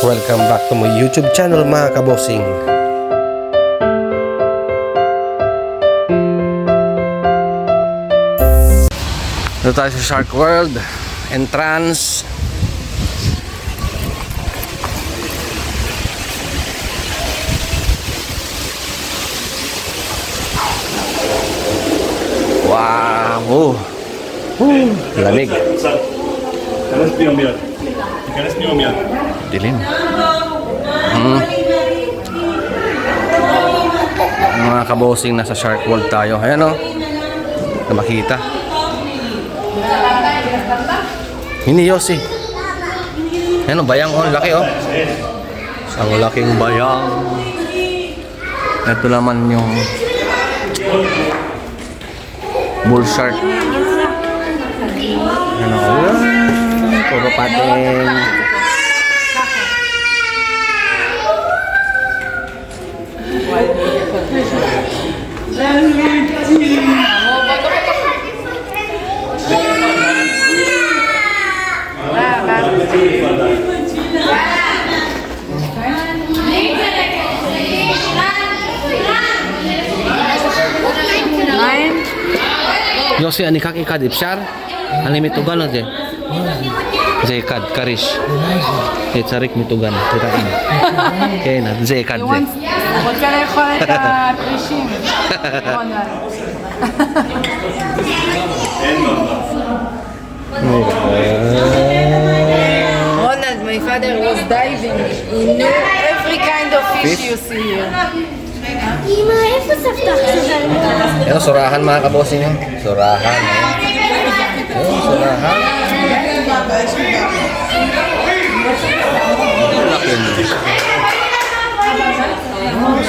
Welcome back to my YouTube channel mga kabosing. Dito tayo sa Shark World entrance. Wow! Lamig. Dilim. Mga kabosing, nasa Shark World tayo. Ayan o. Na makita. Mini Yossi. Ayan o, bayang o. Laki o. Isang laking bayang. Ito naman yung bull shark. Ayan o. Puro pating. Yossi, ani kaki kad ipshar? Ani mitugan aja. Zekad karish. Etsarik mitugan. Tirain. Kaya na, zekad. רוצה לאכול את הפרישים. רונלד, my father was diving. He knew every kind of fish you see here. אמא, איפה סבתא עכשיו? Ayan, surahan mga kabosing nyo. Surahan. Ayan, surahan. Laki mo.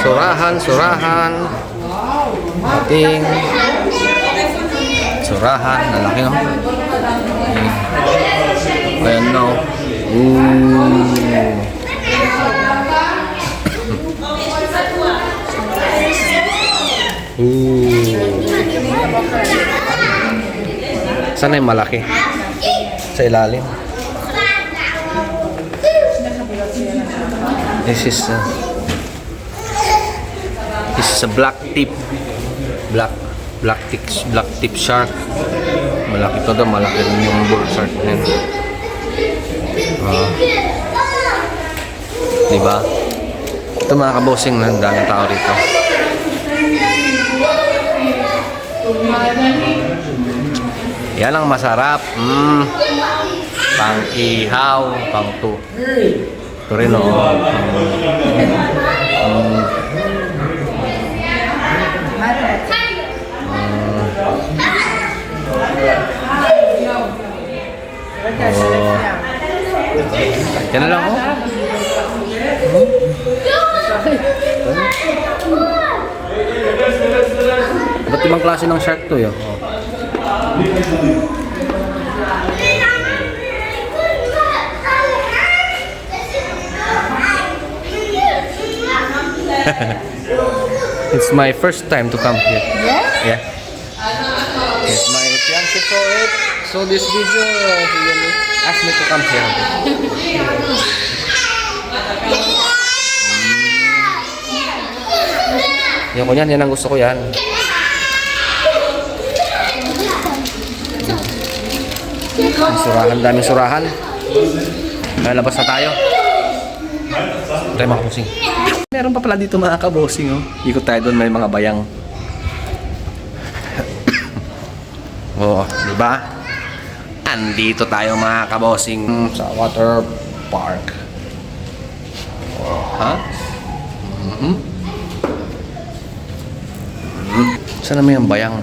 Surahan, surahan. Pating. Surahan. Lalaki no? Ayan no. Sana yung malaki sa ilalim. This is a black tip shark. Malaki to daw, malaki rin yung bull shark na yun. Diba? Ito mga kabosing, daming tao rito. Yan ang masarap. Pang ihaw, pang to. Ito rin o. Yan na lang o. Ba't ibang klase ng shark to yun? It's my first time to come here. Yeah? Yes, my fiancé saw this video, he asked me to come here. Yan ko yan ang gusto ko yan. Surahan, daming surahan. Lalabas na tayo. Tayo mga kabosing. Meron pa pala dito mga kabosing. Oh. Ikot tayo doon, may mga bayang. Oh, di ba? Andito tayo mga kabosing sa water park. Oh, ha? Saan naman yung bayang?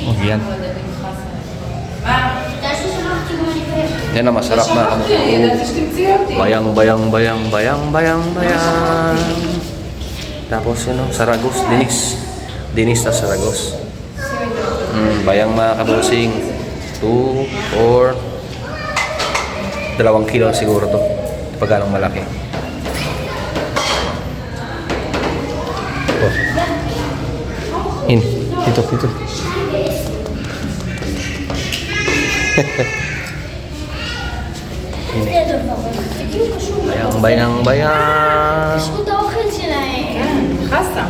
Oh, yan. Yan na masarap na. Bayang. Tapos yun, saragos, dinis na saragos. Bayang mga kabosing. 2, 4, 2 kilo siguro to. Pag anong malaki. Dito. bayang. בזכות האוכל שלהם. חסה.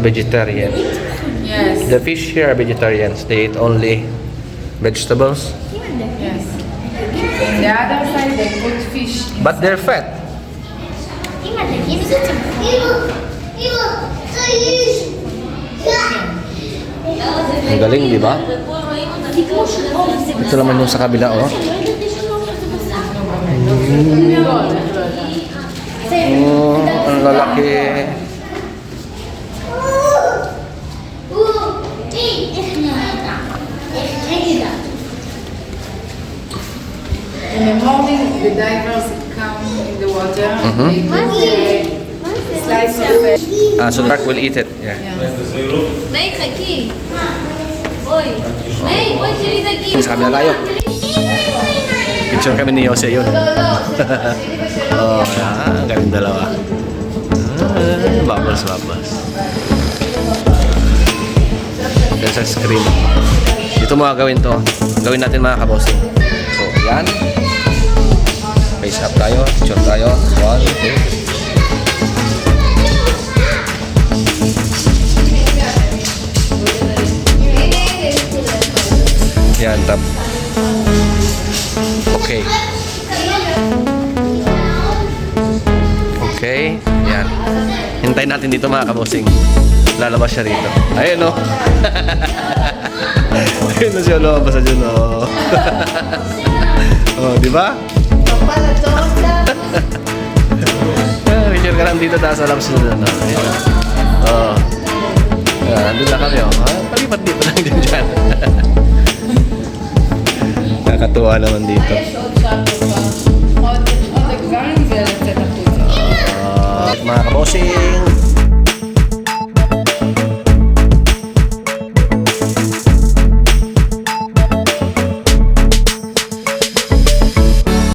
Vegetarian. Yes. The fish here are vegetarians. They eat only vegetables. Yes. In the other side they put fish. But they're fat. אמא, תגיד את זה צמחון. Ang galing, di ba? זה כמו שחור, זה Ito naman yung sa kabila, oh. לא ידעתי שלא זה בשר. Oh, ang lalaki. In the morning the divers come in the water. They put slice of fish. So the shark will eat it. Yeah. מאי, חכי. אוי. מאי, בואי תראי את הגיל. Sa kabila tayo. Picture kami ni Jose yun. Oh, ang galing dalawa. Bubbles. Then sa screen. Dito mo gagawin to. Gawin natin mga kabosing. So, yan. Face up tayo. Picture tayo. 1, 2. Yan, tap. Okay. Okay, yan. Hintayin natin dito mga kabosing. Lalabas siya rito. Ayun o. Ayun na siya lumabas sa dyan o. Oh, di ba? Picture ka lang dito tapos alabas na dyan. Ayun. Oh. Yan, andun na kami o. Palipat dito lang dyan dyan. Nakakatuwa naman dito. עוד גברים ולצאת החוצה. Mga kabosing,